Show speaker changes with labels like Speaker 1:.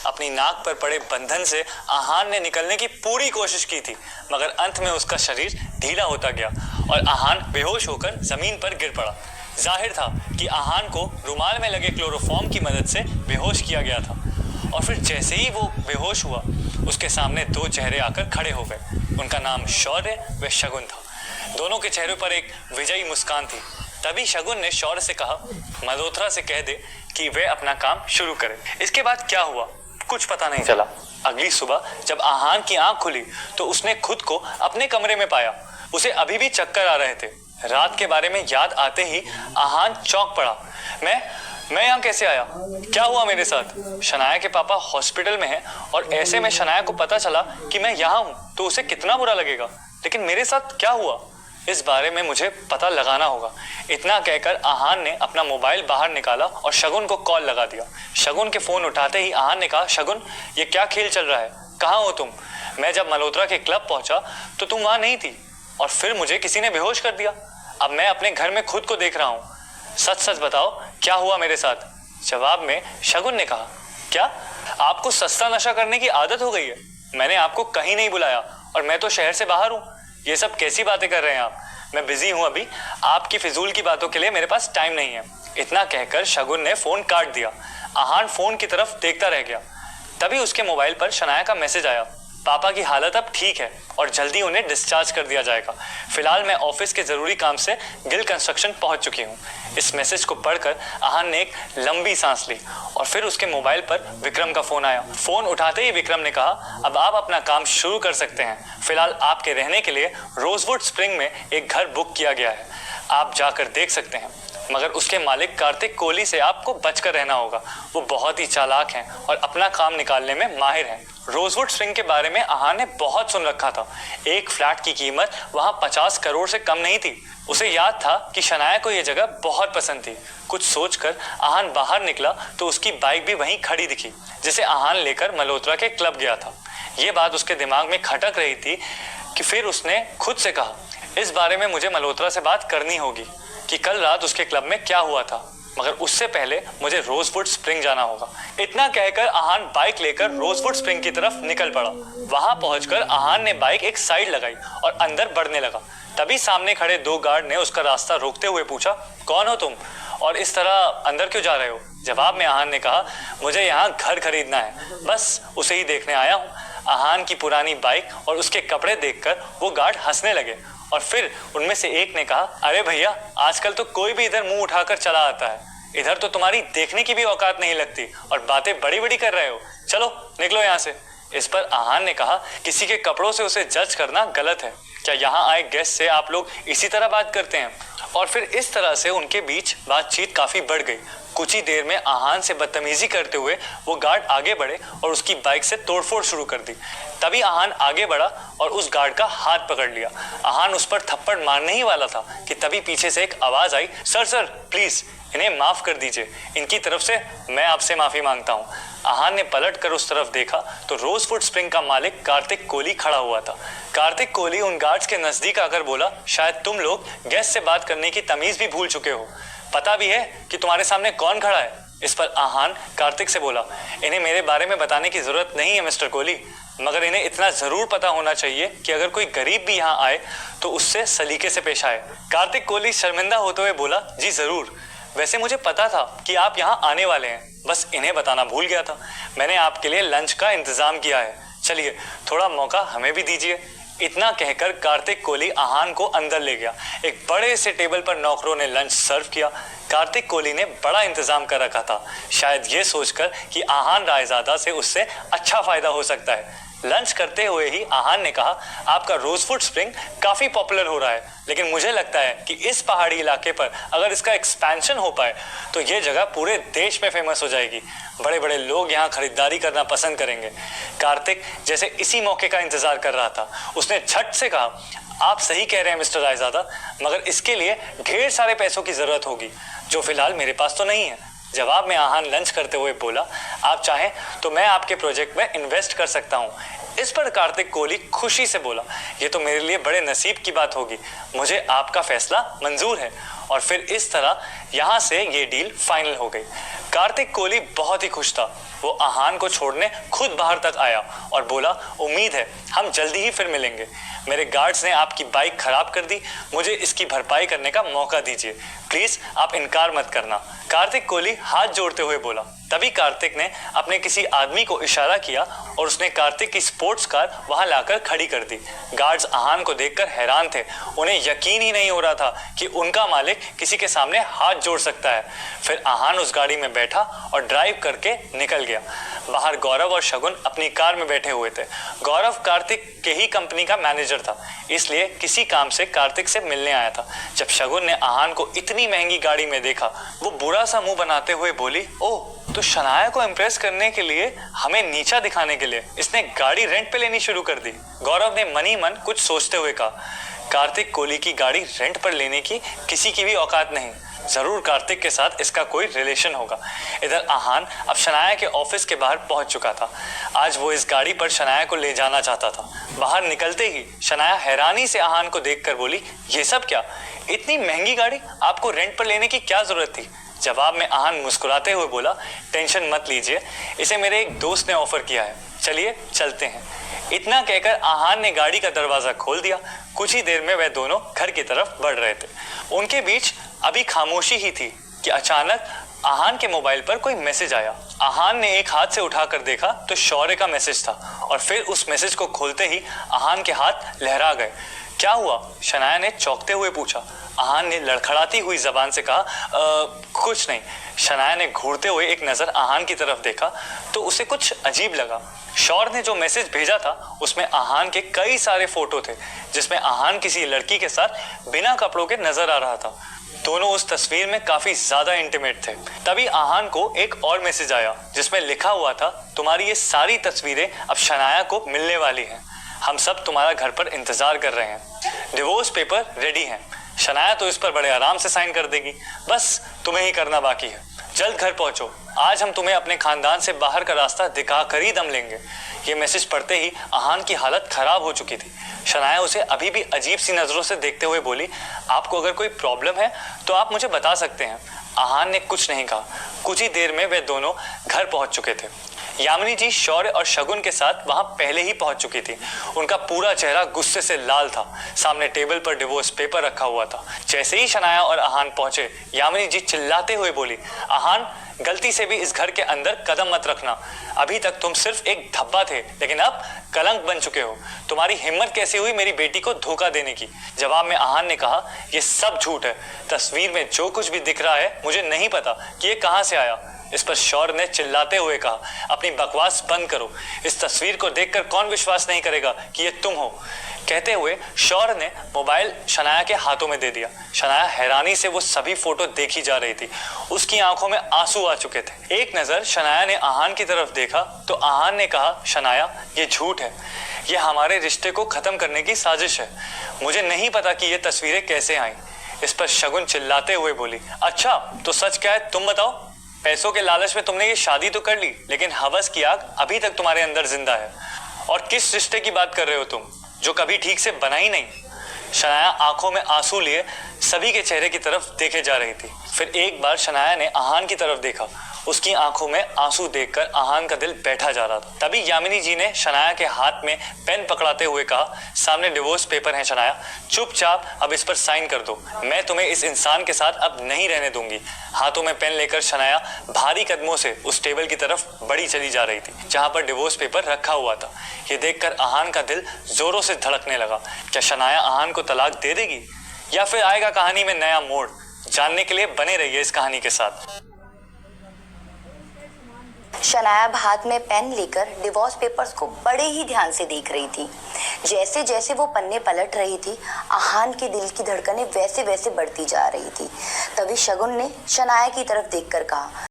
Speaker 1: अपनी नाक पर पड़े बंधन से आहान ने निकलने की पूरी कोशिश की थी, मगर अंत में उसका शरीर ढीला होता गया और आहान बेहोश होकर जमीन पर गिर पड़ा। जाहिर था कि आहान को रुमाल में लगे क्लोरोफॉर्म की मदद से बेहोश किया गया था। और फिर जैसे ही वो बेहोश हुआ, उसके सामने दो चेहरे आकर खड़े हो गए। उनका नाम शौर्य व शगुन था। दोनों के चेहरों पर एक विजयी मुस्कान थी। तभी शगुन ने शौर्य से कहा, मल्होत्रा से कह दे कि वे अपना काम शुरू करें। इसके बाद क्या हुआ कुछ पता नहीं चला। अगली सुबह जब आहान की आंख खुली तो उसने खुद को अपने कमरे में पाया। उसे अभी भी चक्कर आ रहे थे। रात के बारे में याद आते ही आहान चौंक पड़ा। मैं यहाँ कैसे आया? क्या हुआ मेरे साथ? शनाया के पापा हॉस्पिटल में हैं और ऐसे में शनाया को पता चला कि मैं यहाँ हूँ तो उसे कितना बुरा लगेगा। लेकिन मेरे साथ क्या हुआ, इस बारे में मुझे पता लगाना होगा। इतना कहकर आहान ने अपना मोबाइल बाहर निकाला और शगुन को कॉल लगा दिया। शगुन के फोन उठाते ही आहान ने कहा, शगुन ये क्या खेल चल रहा है? कहाँ हो तुम? मैं जब मल्होत्रा के क्लब पहुंचा तो तुम वहां नहीं थी और फिर मुझे किसी ने बेहोश कर दिया। अब मैं अपने घर में खुद को देख रहा हूँ। सच सच बताओ क्या हुआ मेरे साथ? जवाब में शगुन ने कहा, क्या आपको सस्ता नशा करने की आदत हो गई है? मैंने आपको कहीं नहीं बुलाया और मैं तो शहर से बाहर हूँ। ये सब कैसी बातें कर रहे हैं आप? मैं बिजी हूँ अभी। आपकी फिजूल की बातों के लिए मेरे पास टाइम नहीं है। इतना कहकर शगुन ने फोन काट दिया। आहान फोन की तरफ देखता रह गया। तभी उसके मोबाइल पर शनाया का मैसेज आया, पापा की हालत अब ठीक है और जल्दी उन्हें डिस्चार्ज कर दिया जाएगा। फिलहाल मैं ऑफिस के जरूरी काम से गिल कंस्ट्रक्शन पहुंच चुकी हूँ। इस मैसेज को पढ़कर आहान ने एक लंबी सांस ली और फिर उसके मोबाइल पर विक्रम का फोन आया। फोन उठाते ही विक्रम ने कहा, अब आप अपना काम शुरू कर सकते हैं। फिलहाल आपके रहने के लिए रोजवुड स्प्रिंग में एक घर बुक किया गया है, आप जाकर देख सकते हैं। मगर उसके मालिक कार्तिक कोहली से आपको बचकर रहना होगा। वो बहुत ही चालाक हैं और अपना काम निकालने में माहिर हैं। रोजवुड स्प्रिंग के बारे में आहान ने बहुत सुन रखा था। एक फ्लैट की कीमत वहां 50 करोड़ से कम नहीं थी। उसे याद था कि शनाया को यह जगह बहुत पसंद थी। कुछ सोचकर आहान बाहर निकला तो उसकी बाइक भी वहीं खड़ी दिखी, जिसे आहान लेकर मल्होत्रा के क्लब गया था। ये बात उसके दिमाग में खटक रही थी कि फिर उसने खुद से कहा, इस बारे में मुझे मल्होत्रा से बात करनी होगी कि कल रात उसके क्लब में क्या हुआ था, मगर उससे पहले मुझे रोजवुड स्प्रिंग जाना होगा। इतना कहकर आहान बाइक लेकर रोजवुड स्प्रिंग की तरफ निकल पड़ा। वहां पहुंचकर आहान ने बाइक एक साइड लगाई और अंदर बढ़ने लगा। तभी सामने खड़े दो गार्ड ने उसका रास्ता रोकते हुए पूछा, कौन हो तुम और इस तरह अंदर क्यों जा रहे हो? जवाब में आहान ने कहा, मुझे यहाँ घर खरीदना है, बस उसे ही देखने आया हूँ। आहान की पुरानी बाइक और उसके कपड़े देखकर वो गार्ड हंसने लगे और फिर उनमें से एक ने कहा, अरे भैया, आजकल तो कोई भी इधर मुंह उठाकर चला आता है। इधर तो तुम्हारी देखने की भी औकात नहीं लगती और बातें बड़ी बड़ी कर रहे हो। चलो निकलो यहाँ से। इस पर आहान ने कहा, किसी के कपड़ों से उसे जज करना गलत है। क्या यहाँ आए गेस्ट से आप लोग इसी तरह बात करते हैं? और फिर इस तरह से उनके बीच बातचीत काफी बढ़ गई। कुछ ही देर में आहान से बदतमीजी करते हुए वो गार्ड आगे बढ़े और उसकी बाइक से तोड़फोड़ शुरू कर दी। तभी आहान आगे बढ़ा और उस गार्ड का हाथ पकड़ लिया। आहान उस पर थप्पड़ मारने ही वाला था कि तभी पीछे से एक आवाज आई, सर सर प्लीज इन्हें माफ कर दीजिए, इनकी तरफ से मैं आपसे माफी मांगता हूँ। आहान ने पलट कर उस तरफ देखा तो रोजवुड स्प्रिंग का मालिक कार्तिक कोहली खड़ा हुआ था। कार्तिक कोहली उन गार्ड्स के नजदीक आकर बोला, शायद तुम लोग गेस्ट से बात करने की तमीज भी भूल चुके हो। पता भी है कि तुम्हारे सामने कौन खड़ा है? इस पर आहान कार्तिक से बोला, इन्हें मेरे बारे में बताने की जरूरत नहीं है मिस्टर कोहली, मगर इन्हें इतना जरूर पता होना चाहिए कि अगर कोई गरीब भी यहाँ आए तो उससे सलीके से पेश आए। कार्तिक कोहली शर्मिंदा होते हुए बोला, जी जरूर, वैसे मुझे पता था कि आप यहाँ आने वाले हैं, बस इन्हें बताना भूल गया था। मैंने आपके लिए लंच का इंतजाम किया है, चलिए थोड़ा मौका हमें भी दीजिए। इतना कहकर कार्तिक कोहली आहान को अंदर ले गया। एक बड़े से टेबल पर नौकरों ने लंच सर्व किया। कार्तिक कोहली ने बड़ा इंतजाम कर रखा था, शायद ये सोचकर कि आहान रायजादा से उससे अच्छा फायदा हो सकता है। लंच करते हुए ही आहान ने कहा, आपका रोजवुड स्प्रिंग काफी पॉपुलर हो रहा है, लेकिन मुझे लगता है कि इस पहाड़ी इलाके पर अगर इसका एक्सपेंशन हो पाए तो ये जगह पूरे देश में फेमस हो जाएगी। बड़े बड़े लोग यहाँ खरीदारी करना पसंद करेंगे। कार्तिक जैसे इसी मौके का इंतजार कर रहा था, उसने झट से कहा, आप सही कह रहे हैं मिस्टर रायजादा, मगर इसके लिए ढेर सारे पैसों की जरूरत होगी जो फिलहाल मेरे पास तो नहीं है। जवाब में आहान लंच करते हुए बोला, आप चाहें तो मैं आपके प्रोजेक्ट में इन्वेस्ट कर सकता हूँ। इस पर कार्तिक कोहली खुशी से बोला, ये तो मेरे लिए बड़े नसीब की बात होगी, मुझे आपका फैसला मंजूर है। और फिर इस तरह यहाँ से ये डील फाइनल हो गई। कार्तिक कोहली बहुत ही खुश था। वो आहान को छोड़ने खुद बाहर तक आया और बोला, उम्मीद है हम जल्दी ही फिर मिलेंगे। मेरे गार्ड्स ने आपकी बाइक खराब कर दी, मुझे इसकी भरपाई करने का मौका दीजिए, प्लीज आप इनकार मत करना। कार्तिक कोहली हाथ जोड़ते हुए बोला। तभी कार्तिक ने अपने किसी आदमी को इशारा किया और उसने कार्तिक की स्पोर्ट्स कार वहां लाकर खड़ी कर दी। गार्ड्स आहान को देखकर हैरान थे। उन्हें यकीन ही नहीं हो रहा था कि उनका मालिक किसी के सामने हाथ जोड़ सकता है। फिर आहान उस गाड़ी में बैठा और ड्राइव करके निकल गया। बाहर गौरव और शगुन अपनी कार में बैठे हुए थे। गौरव कार्तिक के ही कंपनी का मैनेजर था, इसलिए किसी काम से कार्तिक से मिलने आया था। जब शगुन ने आहान को इतनी महंगी गाड़ी में देखा, वो बुरा सा मुंह बनाते हुए बोली, ओह, तो शनाया को इम्प्रेस करने के लिए, हमें नीचा दिखाने के लिए इसने गाड़ी रेंट पे लेनी शुरू कर दी। गौरव ने मन ही मन कुछ सोचते हुए कहा, कार्तिक कोहली की गाड़ी रेंट पर लेने की किसी की भी औकात नहीं, जरूर कार्तिक के साथ इसका कोई रिलेशन होगा। इधर आहान अब शनाया के ऑफिस के बाहर पहुंच चुका था। आज वो इस गाड़ी पर शनाया को ले जाना चाहता था। बाहर निकलते ही शनाया हैरानी से आहान को देखकर बोली, ये सब क्या? इतनी महंगी गाड़ी आपको रेंट पर लेने की क्या जरूरत थी? जवाब में आहान मुस्कुराते हुए बोला, टेंशन मत लीजिए, इसे मेरे एक दोस्त ने ऑफर किया है, चलिए चलते हैं। इतना कहकर आहान ने गाड़ी का दरवाजा खोल दिया। कुछ ही देर में वह दोनों घर की तरफ बढ़ रहे थे। उनके बीच अभी खामोशी ही थी कि अचानक आहान के मोबाइल पर कोई मैसेज आया। आहान ने एक हाथ से उठाकर देखा तो शौर्य का मैसेज था और फिर उस मैसेज को खोलते ही आहान के हाथ लहरा गए। क्या हुआ? शनाया ने चौंकते हुए पूछा। आहान ने लड़खड़ाती हुई जबान से कहा, कुछ नहीं। शनाया ने घूरते हुए एक नजर आहान की तरफ देखा तो उसे कुछ अजीब लगा। शौर्य ने जो मैसेज भेजा था उसमें आहान के कई सारे फोटो थे, जिसमें आहान किसी लड़की के साथ बिना कपड़ों के नजर आ रहा था। दोनों उस तस्वीर में काफी ज्यादा इंटीमेट थे। तभी आहान को एक और मैसेज आया जिसमें लिखा हुआ था, तुम्हारी ये सारी तस्वीरें अब शनाया को मिलने वाली हैं। हम सब तुम्हारा घर पर इंतजार कर रहे हैं। डिवोर्स पेपर रेडी हैं। शनाया तो इस पर बड़े आराम से साइन कर देगी, बस तुम्हें ही करना बाकी है। जल्द घर पहुंचो, आज हम तुम्हें अपने खानदान से बाहर का रास्ता दिखा कर ही दम लेंगे। ये मैसेज पढ़ते ही आहान की हालत खराब हो चुकी थी। शनाया उसे अभी भी अजीब सी नजरों से देखते हुए बोली, आपको अगर कोई प्रॉब्लम है तो आप मुझे बता सकते हैं। आहान ने कुछ नहीं कहा। कुछ ही देर में वे दोनों घर पहुंच चुके थे। यामिनी जी शौर्य और शगुन के साथ वहां पहले ही पहुंच चुकी थी। उनका पूरा चेहरा गुस्से से लाल था। सामने टेबल पर डिवोर्स पेपर रखा हुआ था। जैसे ही शनाया और आहान पहुंचे, यामिनी जी चिल्लाते हुए बोली, आहान, गलती से भी इस घर के अंदर कदम मत रखना। अभी तक तुम सिर्फ एक धब्बा थे, लेकिन अब कलंक बन चुके हो। तुम्हारी हिम्मत कैसे हुई मेरी बेटी को धोखा देने की? जवाब में आहान ने कहा, ये सब झूठ है। तस्वीर में जो कुछ भी दिख रहा है मुझे नहीं पता कि ये कहां से आया। इस पर शौर्य ने चिल्लाते हुए कहा, अपनी बकवास बंद करो। इस तस्वीर को देखकर कौन विश्वास नहीं करेगा कि ये तुम हो? कहते हुए शौर्य ने मोबाइल शनाया के हाथों में दे दिया। शनाया हैरानी से वो सभी फोटो देखी जा रही थी। उसकी आंखों में आंसू आ चुके थे। एक नजर शनाया ने आहान की तरफ देखा तो आहान ने कहा, शनाया, ये झूठ है। ये हमारे रिश्ते को खत्म करने की साजिश है। मुझे नहीं पता कि ये तस्वीरें कैसे आई। इस पर शगुन चिल्लाते हुए बोली, अच्छा तो सच क्या है, तुम बताओ। पैसों के लालच में तुमने ये शादी तो कर ली, लेकिन हवस की आग अभी तक तुम्हारे अंदर जिंदा है। और किस रिश्ते की बात कर रहे हो तुम, जो कभी ठीक से बना ही नहीं? शनाया आंखों में आंसू लिए सभी के चेहरे की तरफ देखे जा रही थी। फिर एक बार शनाया ने आहान की तरफ देखा। उसकी आंखों में आंसू देखकर आहान का दिल बैठा जा रहा था। तभी यामिनी जी ने शनाया के हाथ में पेन पकड़ाते हुए कहा, सामने डिवोर्स पेपर है शनाया, चुपचाप अब इस पर साइन कर दो। मैं तुम्हें इस इंसान के साथ अब नहीं रहने दूंगी। हाथों में पेन लेकर शनाया भारी कदमों से उस टेबल की तरफ बढ़ी चली जा रही थी जहां पर डिवोर्स पेपर रखा हुआ था। ये देखकर आहान का दिल जोरों से धड़कने लगा। क्या शनाया आहान को तलाक दे देगी या फिर आएगा कहानी में नया मोड़? जानने के लिए बने रहिए इस कहानी के साथ।
Speaker 2: शनाया हाथ में पेन लेकर डिवोर्स पेपर्स को बड़े ही ध्यान से देख रही थी। जैसे जैसे वो पन्ने पलट रही थी, आहान के दिल की धड़कनें वैसे वैसे बढ़ती जा रही थी। तभी शगुन ने शनाया की तरफ देखकर कहा,